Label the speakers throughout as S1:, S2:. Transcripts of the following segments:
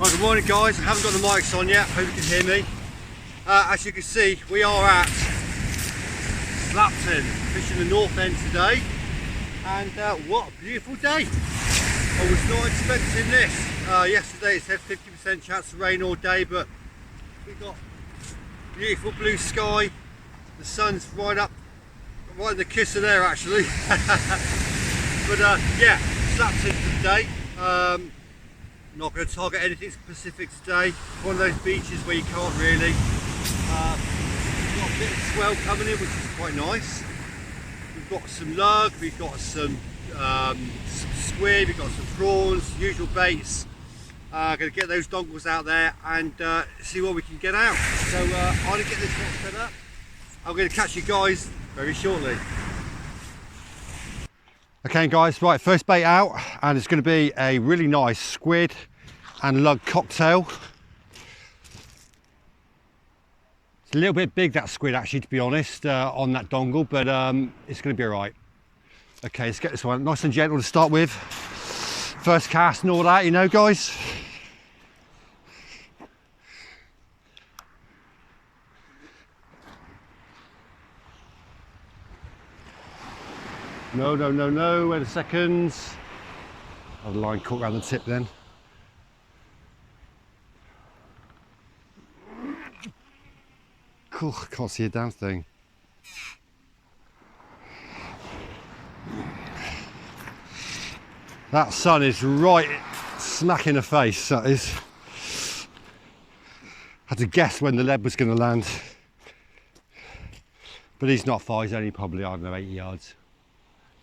S1: Well, good morning guys, I haven't got the mics on yet, hope you can hear me. As you can see, we are at Slapton, fishing the north end today, and what a beautiful day. I was not expecting this. Yesterday it said 50% chance of rain all day, but we've got beautiful blue sky, the sun's right in the kisser there actually. But yeah, Slapton for the day. Not going to target anything specific today. One of those beaches where you can't really. We've got a bit of swell coming in, which is quite nice. We've got some lug, we've got some squid, we've got some prawns, usual baits. Going to get those dongles out there and see what we can get out. So I'm going to get this one set up. I'm going to catch you guys very shortly. Okay guys, right, first bait out, and it's going to be a really nice squid and lug cocktail. It's a little bit big, that squid actually, to be honest, on that dongle, but it's going to be alright. Okay, let's get this one nice and gentle to start with. First cast and all that, you know guys. No, wait a second. Oh, the line caught around the tip then. Cool, can't see a damn thing. That sun is right smack in the face, that is. Had to guess when the lead was going to land. But he's not far, he's only probably, I don't know, 80 yards.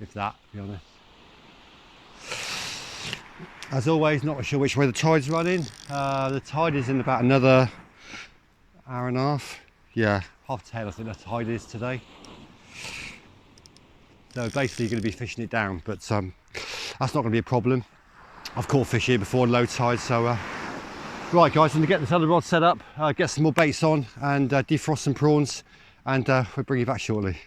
S1: If that, to be honest. As always, not sure which way the tide's running. The tide is in about another hour and a half. Yeah, 10:30 I think the tide is today. So basically going to be fishing it down, but that's not going to be a problem. I've caught fish here before low tide, so right guys, I'm going to get this other rod set up, get some more baits on and defrost some prawns, and we'll bring you back shortly.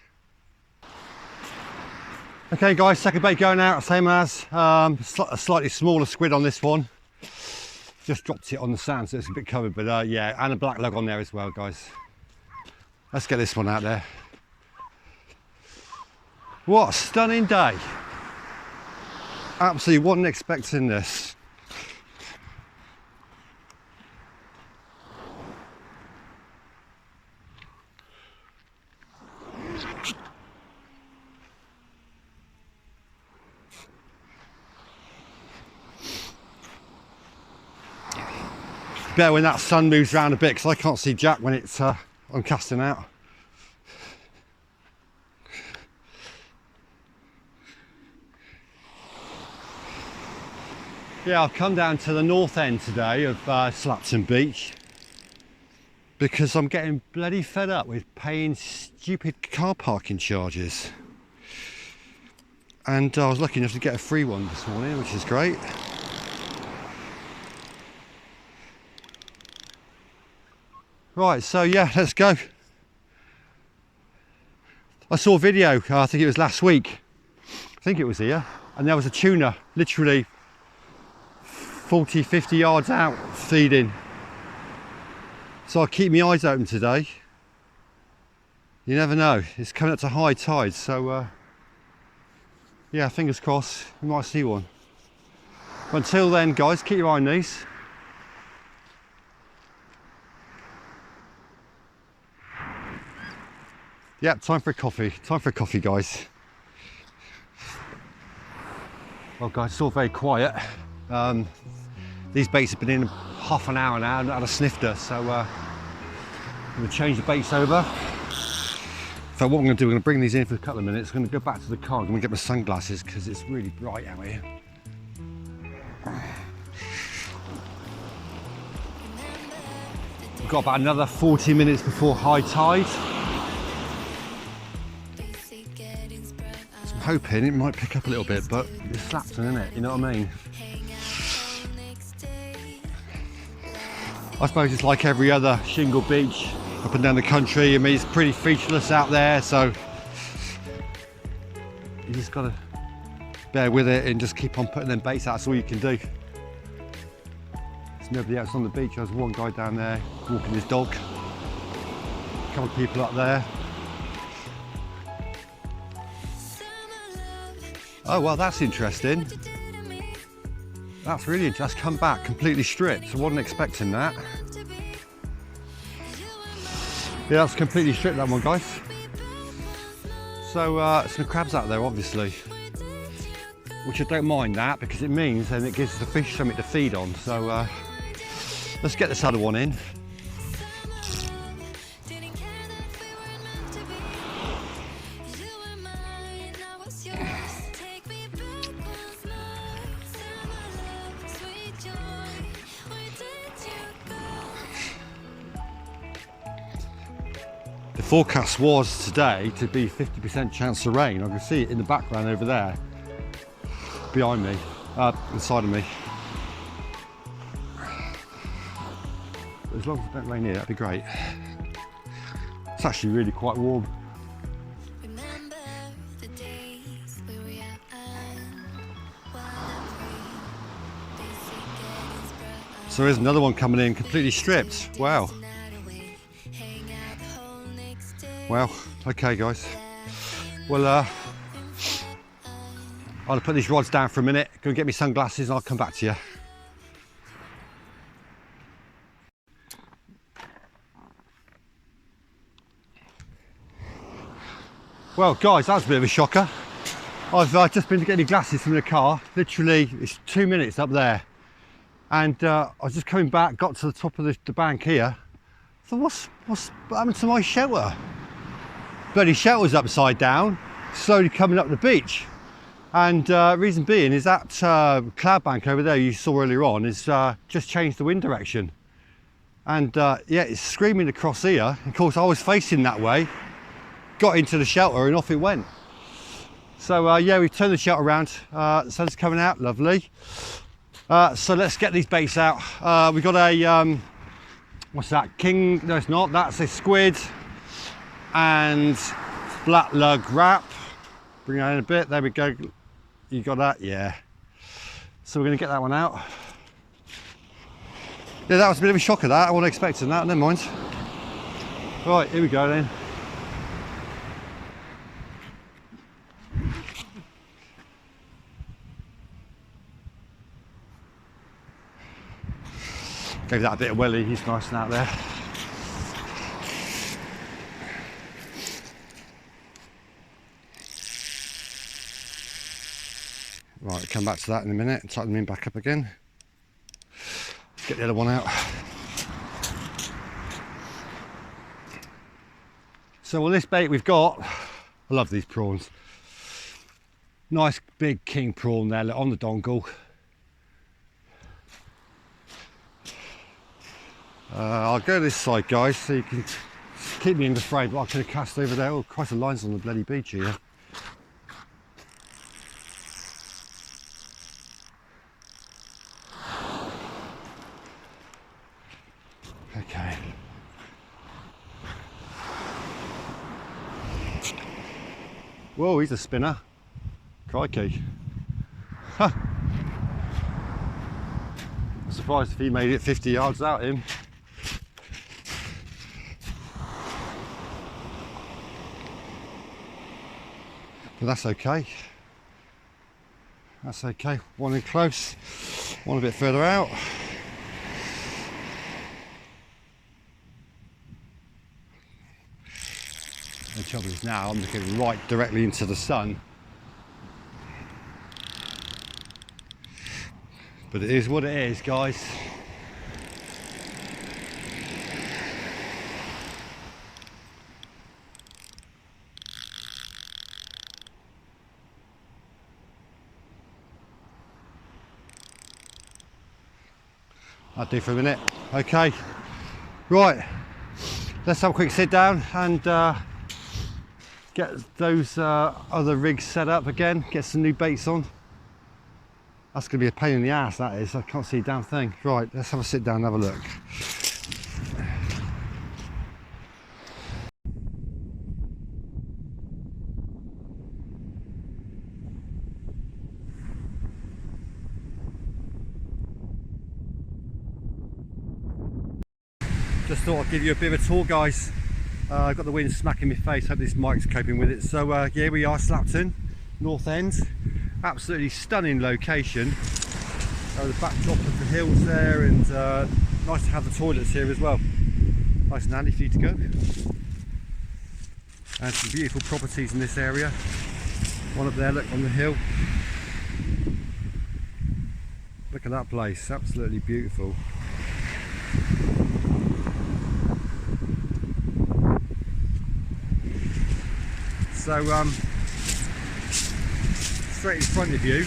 S1: Okay guys, second bait going out, same as a slightly smaller squid on this one. Just dropped it on the sand so it's a bit covered, but yeah, and a black lug on there as well guys. Let's get this one out there. What a stunning day. Absolutely wasn't expecting this. Better when that sun moves around a bit, because I can't see jack when it's I'm casting out. Yeah, I've come down to the north end today of Slapton Beach because I'm getting bloody fed up with paying stupid car parking charges. And I was lucky enough to get a free one this morning, which is great. Right, so yeah, let's go. I saw a video, I think it was last week, I think it was here, and there was a tuna literally 40, 50 yards out feeding. So I'll keep my eyes open today. You never know, it's coming up to high tide, so yeah, fingers crossed, we might see one. But until then guys, keep your eye on these. Yeah, time for a coffee guys. Well guys, it's all very quiet. These baits have been in half an hour now and not had a snifter, so I'm going to change the baits over. So what I'm going to do, I'm going to bring these in for a couple of minutes. I'm going to go back to the car, I'm going to get my sunglasses because it's really bright out here. We've got about another 40 minutes before high tide. Hoping it might pick up a little bit, but it's Slapton, isn't it? You know what I mean? I suppose it's like every other shingle beach up and down the country. I mean, it's pretty featureless out there, so you just got to bear with it and just keep on putting them baits out. That's all you can do. There's nobody else on the beach. There's one guy down there walking his dog. A couple of people up there. Oh well, that's interesting. That's really interesting. That's come back completely stripped. I wasn't expecting that. Yeah, that's completely stripped, that one, guys. So some crabs out there, obviously, which I don't mind that, because it means then it gives the fish something to feed on. So let's get this other one in. The forecast was today to be 50% chance of rain. I can see it in the background over there, behind me, inside of me. As long as it don't rain here, that'd be great. It's actually really quite warm. So here's another one coming in, completely stripped. Wow. Well, okay guys. Well, I'll put these rods down for a minute, go and get me sunglasses and I'll come back to you. Well guys, that was a bit of a shocker. I've just been to get my glasses from the car. Literally, it's 2 minutes up there. And I was just coming back, got to the top of the bank here. I thought, what's happened to my shelter? Bloody shelter's upside down, slowly coming up the beach. And reason being is that cloud bank over there you saw earlier on is just changed the wind direction. And yeah, it's screaming across here. Of course, I was facing that way, got into the shelter and off it went. So yeah, we've turned the shelter around. The sun's coming out, lovely. So let's get these baits out. We've got a, what's that, king, no it's not, that's a squid and black lug wrap. Bring that in a bit, there we go. You got that, yeah. So we're gonna get that one out. Yeah, that was a bit of a shocker that, I wasn't expecting that, never mind. Right, here we go then. Gave that a bit of welly, he's nice and out there. Right, come back to that in a minute and tighten them in back up again. Get the other one out. So on this bait we've got, I love these prawns. Nice big king prawn there on the dongle. I'll go this side guys so you can keep me in the frame, but I could have cast over there. Oh, quite a lines on the bloody beach here. Okay. Whoa, he's a spinner. Crikey. Huh. I'm surprised if he made it 50 yards out him. But that's okay. That's okay. One in close, one a bit further out. The trouble is now I'm looking right directly into the sun. But it is what it is, guys. I'll do for a minute. Okay, right, let's have a quick sit down and get those other rigs set up again, get some new baits on. That's going to be a pain in the ass, that is. I can't see a damn thing. Right, let's have a sit down and have a look. Just thought I'd give you a bit of a tour, guys. I've got the wind smacking my face, hope this mic's coping with it. So here we are, Slapton, North End. Absolutely stunning location. The backdrop of the hills there, and nice to have the toilets here as well. Nice and handy for you to go. And some beautiful properties in this area. One up there, look, on the hill. Look at that place, absolutely beautiful. So straight in front of you,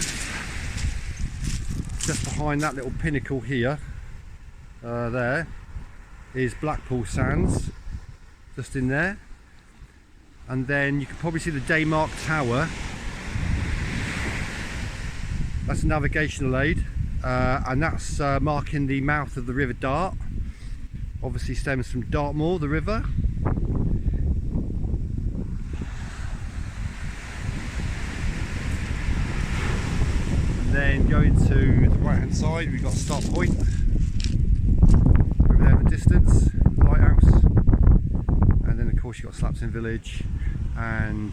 S1: just behind that little pinnacle here, there is Blackpool Sands, just in there. And then you can probably see the Daymark Tower. That's a navigational aid, and that's marking the mouth of the River Dart. Obviously stems from Dartmoor, the river. And then going to the right hand side, we've got Start Point. Over there in the distance, the lighthouse. And then of course you've got Slapton Village and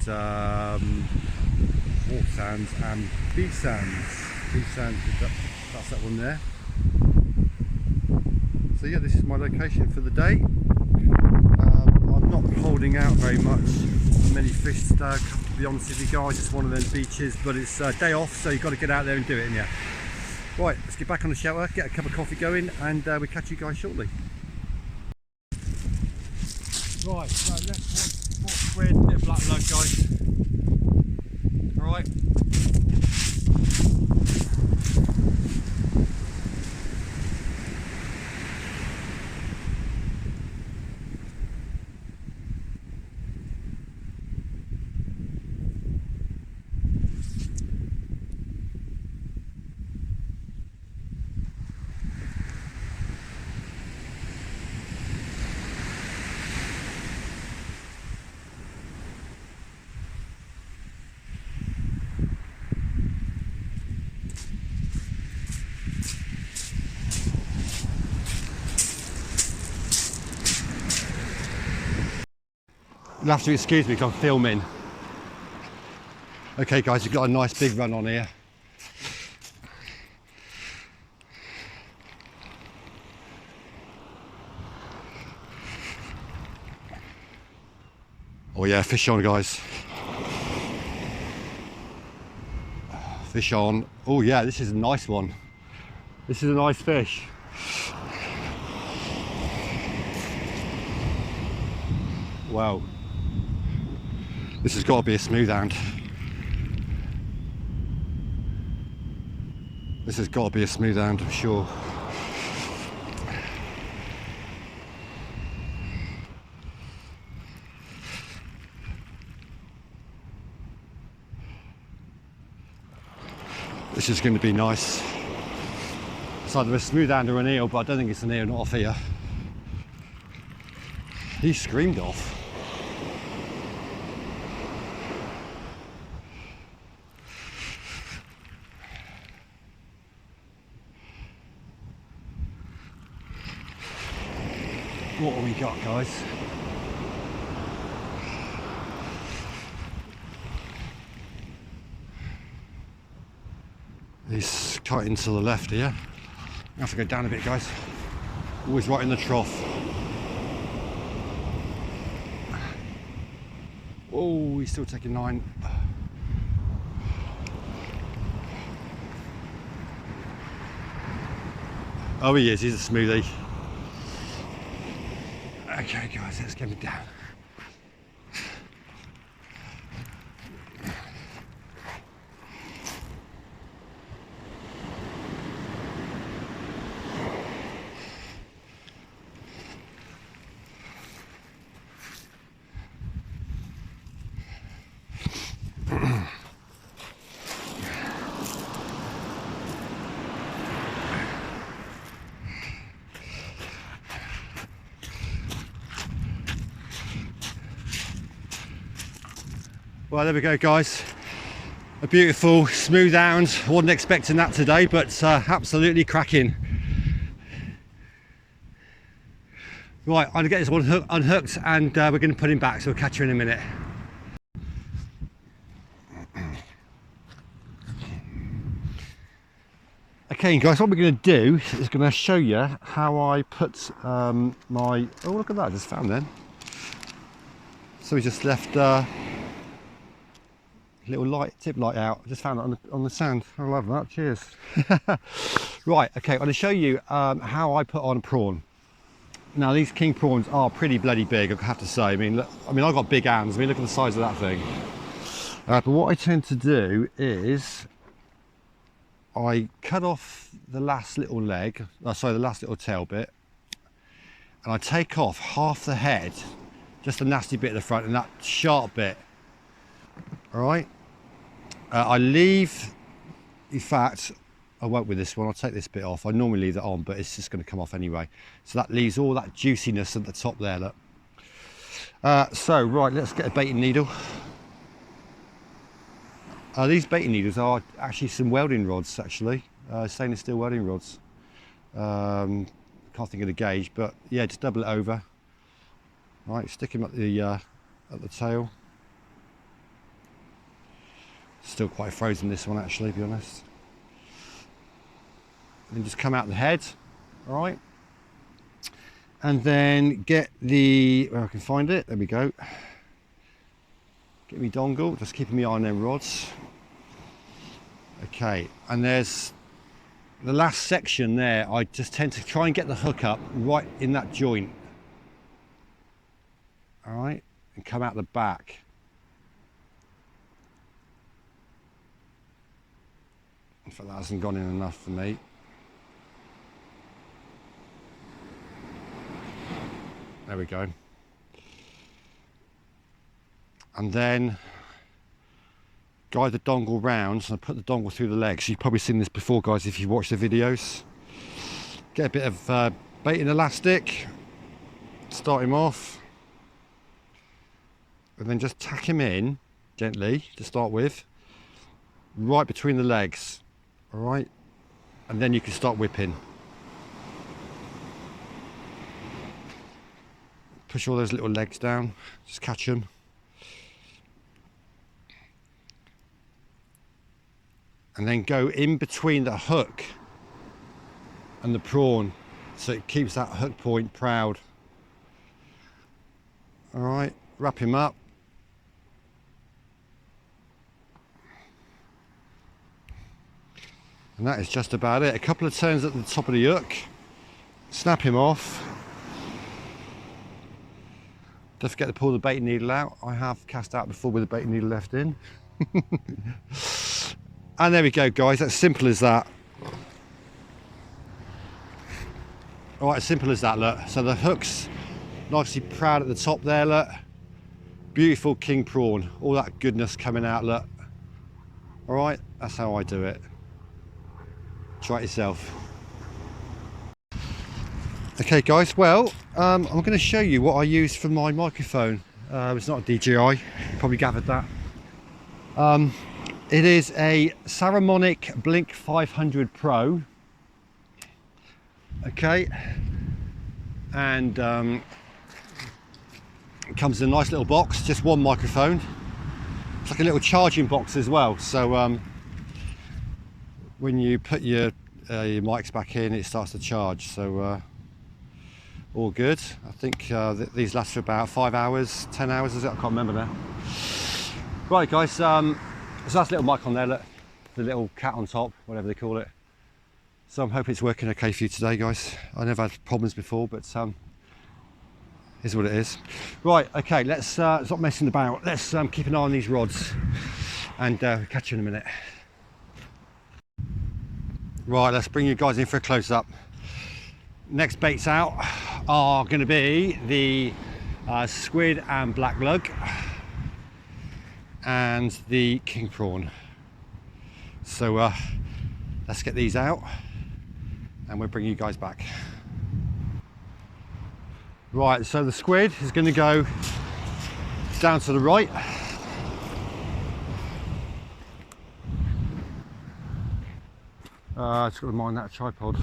S1: Wharf Sands and Beach Sands. Beach Sands, that's that one there. So yeah, this is my location for the day. I'm not holding out very much many fish today, to be honest with you guys. It's one of those beaches, but it's a day off, so you've got to get out there and do it, and yeah. Right, let's get back on the shower, get a cup of coffee going, and we'll catch you guys shortly. Right, so next one, more squid, bit of black lug, guys. Alright. You'll have to excuse me because I'm filming. Okay guys, you've got a nice big run on here. Oh yeah, fish on guys. Fish on. Oh yeah, this is a nice one. This is a nice fish. Wow. This has got to be a smoothhound. This has got to be a smoothhound, I'm sure. This is going to be nice. It's either a smoothhound or an eel, but I don't think it's an eel, not off here. He screamed off. What have we got, guys? He's cutting to the left here. I have to go down a bit, guys. Always right in the trough. Oh, he's still taking 9. Oh, he is. He's a smoothie. Okay guys, let's get him down. Well, there we go guys, a beautiful smoothhound. Wasn't expecting that today, but absolutely cracking. Right, I'm gonna get this one unhooked and we're gonna put him back, so we'll catch you in a minute. Okay guys, what we're going to do is going to show you how I put my, oh look at that, I just found then. So we just left a little light, tip light out, I just found it on the sand. I love that, cheers. Right, okay, I'm going to show you how I put on a prawn. Now these king prawns are pretty bloody big, I have to say. I mean, look, I've got big hands, I mean look at the size of that thing. But what I tend to do is I cut off the last little leg, sorry, the last little tail bit, and I take off half the head, just the nasty bit at the front and that sharp bit. All right. I leave, in fact, I won't with this one. I'll take this bit off. I normally leave that on, but it's just going to come off anyway. So that leaves all that juiciness at the top there. Look. So right, let's get a baiting needle. These baiting needles are actually some welding rods, actually, stainless steel welding rods. Can't think of the gauge, but yeah, just double it over. Right, stick them at the tail. Still quite frozen this one, actually, to be honest. And just come out the head, all right. And then get the, where I can find it, there we go. Get me dongle, just keeping my eye on them rods. Okay, and there's the last section there. I just tend to try and get the hook up right in that joint. All right, and come out the back. In fact, that hasn't gone in enough for me. There we go. And then guide the dongle round and put the dongle through the legs. You've probably seen this before, guys, if you've watched the videos. Get a bit of baiting elastic, start him off, and then just tack him in gently to start with, right between the legs, all right? And then you can start whipping. Push all those little legs down, just catch them. And then go in between the hook and the prawn, so it keeps that hook point proud. All right, wrap him up. And that is just about it. A couple of turns at the top of the hook, snap him off. Don't forget to pull the baiting needle out. I have cast out before with the baiting needle left in. And there we go, guys, that's simple as that. All right, as simple as that, look. So the hook's nicely proud at the top there, look. Beautiful king prawn, all that goodness coming out, look. All right, that's how I do it. Try it yourself. Okay, guys, well, I'm gonna show you what I use for my microphone. It's not a DJI, you probably gathered that. It is a Saramonic Blink 500 Pro. Okay, and it comes in a nice little box, just one microphone. It's like a little charging box as well, so when you put your mics back in, it starts to charge, so all good. I think these last for about 5 hours, 10 hours, is it? I can't remember now. Right, guys, so that's a little mic on there, look, the little cat on top, whatever they call it. So I'm hoping it's working okay for you today, guys. I never had problems before, but is what it is. Right, okay, let's stop messing about. Let's keep an eye on these rods and catch you in a minute. Right, let's bring you guys in for a close-up. Next baits out are going to be the squid and black lug and the king prawn. So let's get these out and we'll bring you guys back. Right, so the squid is going to go down to the right. Just got to mind that tripod.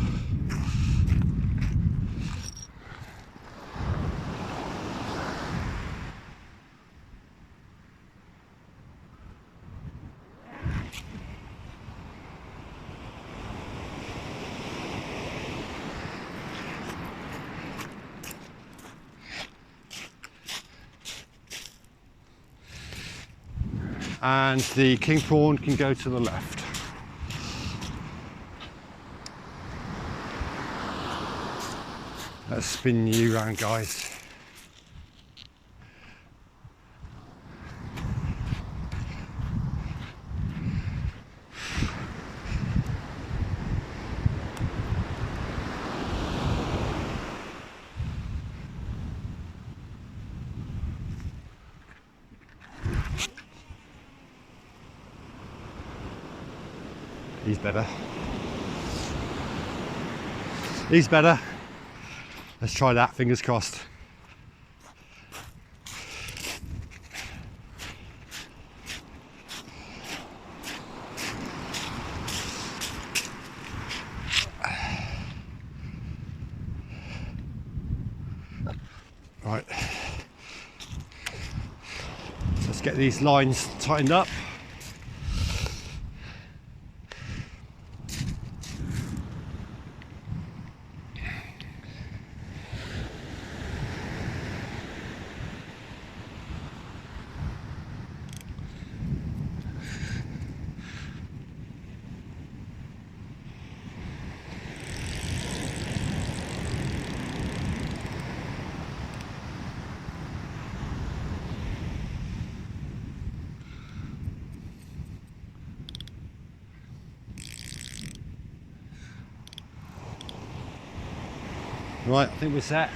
S1: and the king prawn can go to the left. Let's spin you around, guys. He's better. He's better. Let's try that, fingers crossed. Right. Let's get these lines tightened up. Right, I think we're set.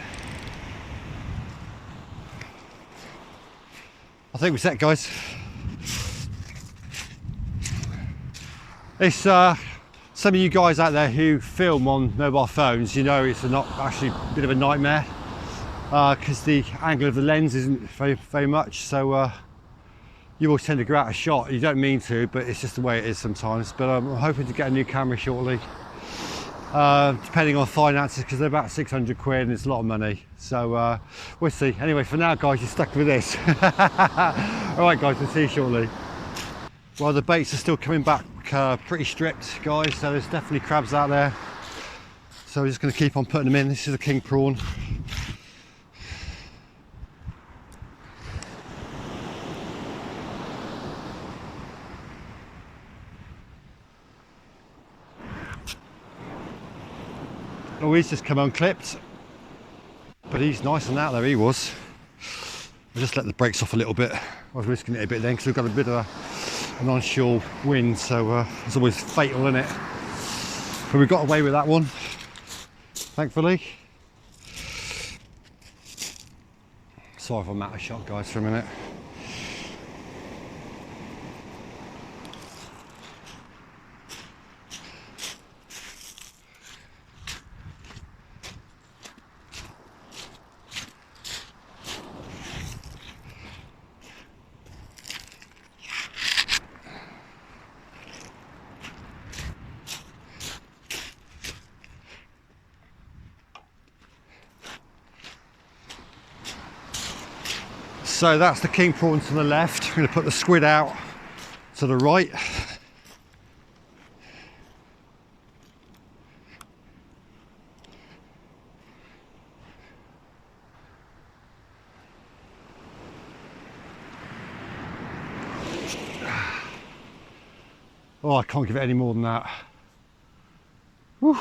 S1: I think we're set, guys. It's some of you guys out there who film on mobile phones, you know it's not actually a bit of a nightmare because the angle of the lens isn't very much, so you always tend to go out of shot. You don't mean to, but it's just the way it is sometimes. But I'm hoping to get a new camera shortly. Depending on finances, because they're about 600 quid and it's a lot of money, so we'll see. Anyway, for now, guys, you're stuck with this. All right, guys, we'll see you shortly. Well, the baits are still coming back pretty strict, guys, so there's definitely crabs out there, so we're just going to keep on putting them in. This is a king prawn. Oh, he's just come unclipped, but he's nice and out there, he was. I just let the brakes off a little bit. I was risking it a bit then because we've got a bit of an onshore wind, so it's always fatal, isn't it? But we got away with that one, thankfully. Sorry if I'm out of shot, guys, for a minute. So that's the king prawn to the left. I'm going to put the squid out to the right. Oh, I can't give it any more than that. Whew.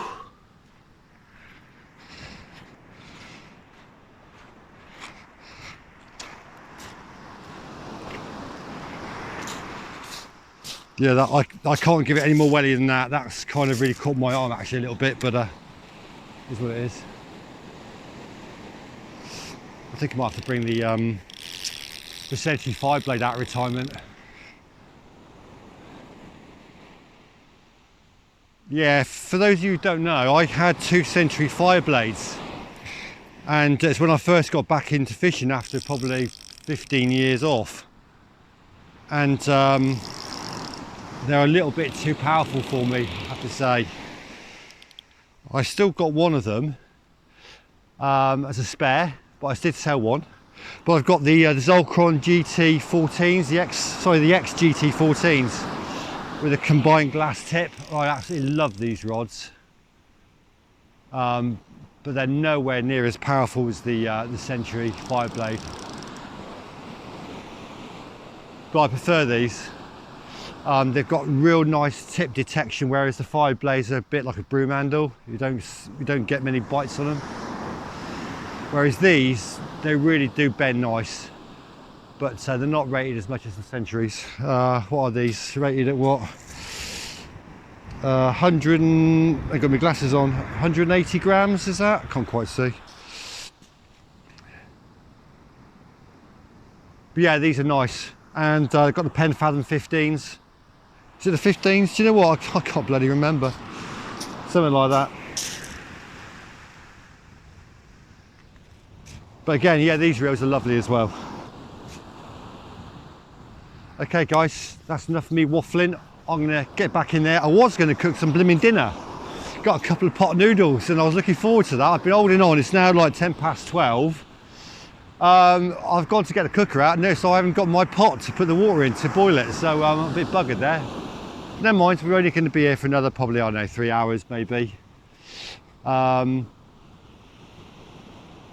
S1: Yeah, that I can't give it any more welly than that. That's kind of really caught my arm actually a little bit, but is what it is. I think I might have to bring the Century 5 blade out of retirement. Yeah, for those of you who don't know, I had 2 Century 5 blades, and it's when I first got back into fishing after probably 15 years off, and they're a little bit too powerful for me, I have to say. I still got one of them as a spare, but I did sell one. But I've got the Zolcron GT14s, the X GT14s with a combined glass tip. I absolutely love these rods, but they're nowhere near as powerful as the Century 5 blade. But I prefer these. They've got real nice tip detection, whereas the fire blades are a bit like a broom handle. You don't get many bites on them. Whereas these, they really do bend nice, but they're not rated as much as the Centuries. What are these rated at? What? 100 and, I got my glasses on. 180 grams is that? I can't quite see. But yeah, these are nice, and I've got the Pen Fathom 15s. Is it the 15s? Do you know what? I can't bloody remember. Something like that. But again, yeah, these reels are lovely as well. Okay guys, that's enough of me waffling. I'm gonna get back in there. I was gonna cook some blooming dinner. Got a couple of pot noodles and I was looking forward to that. I've been holding on, it's now like 12:10. I've gone to get the cooker out, no, so I haven't got my pot to put the water in to boil it, so I'm a bit buggered there. Never mind, we're only gonna be here for another probably, I don't know, 3 hours maybe. Gonna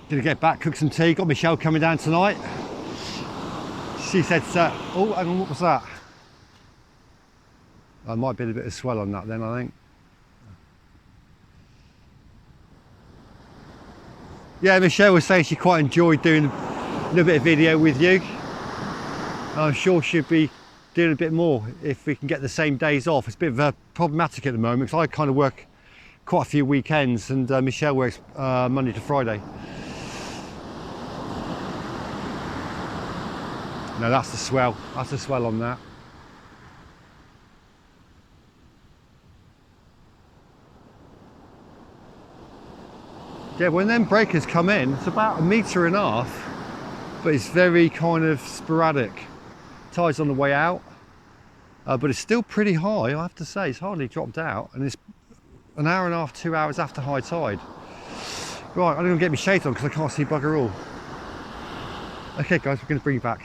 S1: get back, cook some tea. Got Michelle coming down tonight. She said, oh, hang on, what was that? There might be a bit of swell on that then, I think. Yeah, Michelle was saying she quite enjoyed doing a little bit of video with you. I'm sure she'll be doing a bit more if we can get the same days off. It's a bit of problematic at the moment because I kind of work quite a few weekends and Michelle works Monday to Friday. No, that's the swell. That's the swell on that. Yeah, when them breakers come in, it's about 1.5 meters, but it's very kind of sporadic. Tide's on the way out, but it's still pretty high, I have to say. It's hardly dropped out, and it's 1.5 hours, 2 hours after high tide. Right, I'm gonna get my shades on because I can't see bugger all. Okay guys, we're gonna bring you back.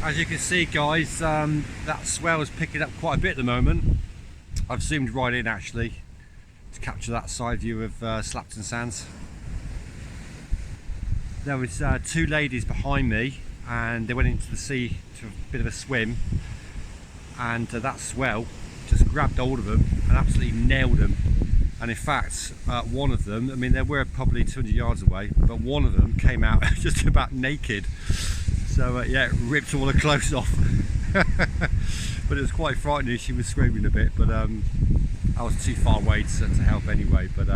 S1: As you can see guys, that swell is picking up quite a bit at the moment. I've zoomed right in actually to capture that side view of Slapton Sands. There was 2 ladies behind me and they went into the sea to a bit of a swim, and that swell just grabbed hold of them and absolutely nailed them. And in fact, one of them, I mean they were probably 200 yards away, but one of them came out just about naked. So yeah, it ripped all the clothes off. But it was quite frightening. She was screaming a bit, but I was too far away to help anyway. But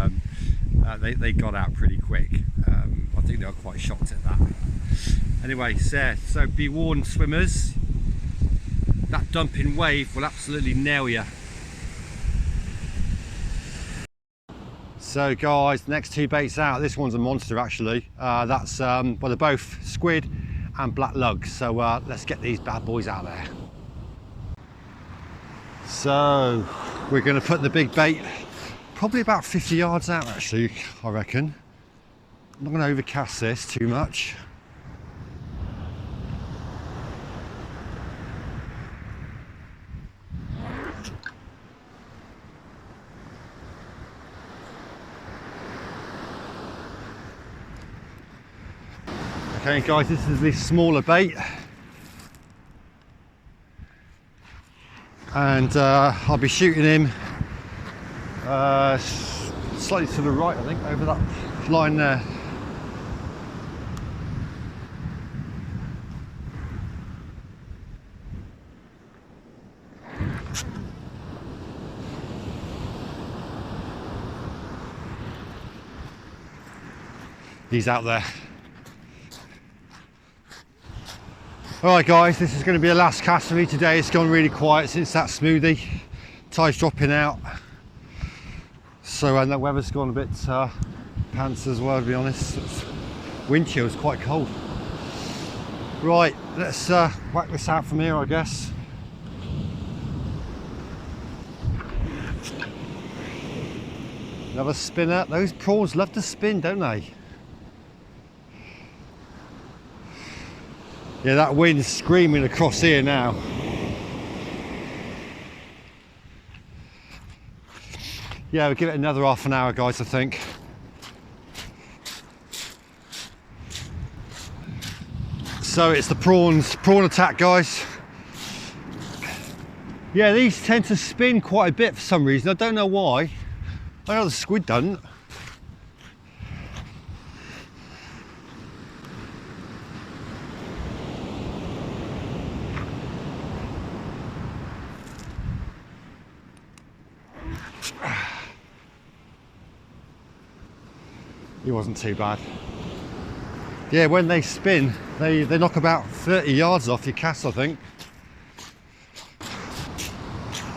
S1: they got out pretty quick. I think they were quite shocked at that. Anyway, so be warned swimmers, that dumping wave will absolutely nail you. So guys, next 2 baits out. This one's a monster actually. That's well, they're both squid and black lugs, so let's get these bad boys out there. So we're going to put the big bait probably about 50 yards out actually, I reckon. I'm not going to overcast this too much. Okay guys, this is the smaller bait, and I'll be shooting him slightly to the right, I think, over that line there. He's out there. Alright guys, this is going to be the last cast for me today. It's gone really quiet since that smoothie. Tide's dropping out. So and the weather's gone a bit pants as well, to be honest. Wind chill is quite cold. Right, let's whack this out from here, I guess. Another spinner. Those prawns love to spin, don't they? Yeah, that wind's screaming across here now. Yeah, we'll give it another half an hour, guys, I think. So it's the prawn attack, guys. Yeah, these tend to spin quite a bit for some reason. I don't know why. I know the squid doesn't. He wasn't too bad. Yeah, when they spin, they knock about 30 yards off your cast, I think.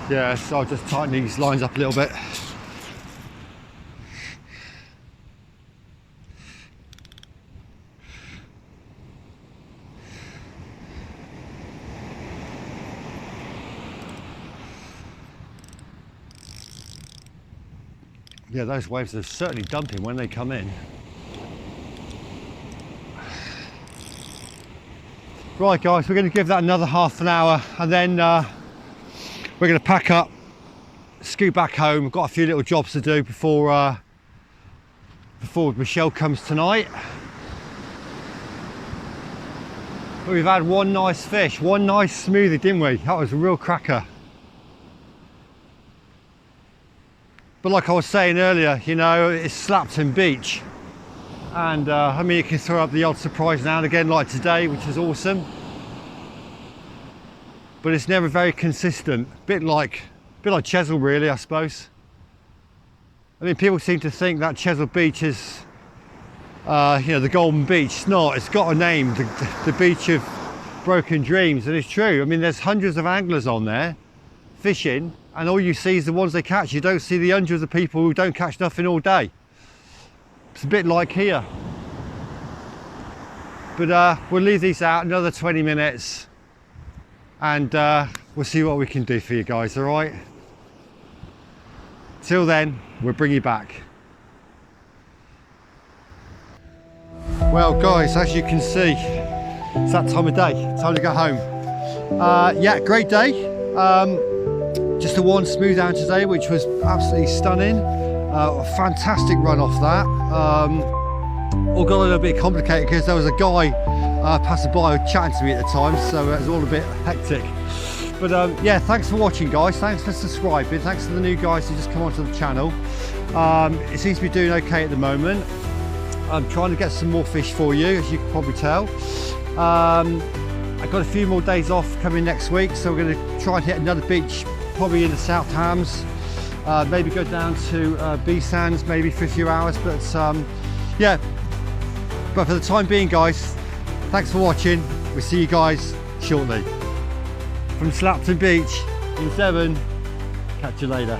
S1: Yeah, so I'll just tighten these lines up a little bit. Yeah, those waves are certainly dumping when they come in. Right guys, we're going to give that another half an hour and then we're going to pack up, scoot back home. We've got a few little jobs to do before Michelle comes tonight. But we've had one nice fish, one nice smoothie, didn't we? That was a real cracker. But like I was saying earlier, you know, it's Slapton Beach. And I mean, you can throw up the odd surprise now and again like today, which is awesome. But it's never very consistent. Bit like Chesil really, I suppose. I mean, people seem to think that Chesil Beach is, you know, the Golden Beach. It's not. It's got a name, the Beach of Broken Dreams, and it's true. I mean, there's hundreds of anglers on there fishing, and all you see is the ones they catch. You don't see the hundreds of people who don't catch nothing all day. It's a bit like here. But we'll leave these out another 20 minutes and we'll see what we can do for you guys, all right? Till then, we'll bring you back. Well guys, as you can see, it's that time of day, time to go home. Yeah, great day. Just the one smoothhound today, which was absolutely stunning. A fantastic run off that. All got a little bit complicated because there was a guy passing by chatting to me at the time, so it was all a bit hectic. But yeah, thanks for watching guys, thanks for subscribing, thanks to the new guys who just come onto the channel. It seems to be doing okay at the moment. I'm trying to get some more fish for you, as you can probably tell. I've got a few more days off coming next week, so we're going to try and hit another beach, probably in the South Hams. Maybe go down to B Sands maybe for a few hours, but yeah, but for the time being guys, thanks for watching. We'll see you guys shortly from Slapton Beach in Devon. Catch you later.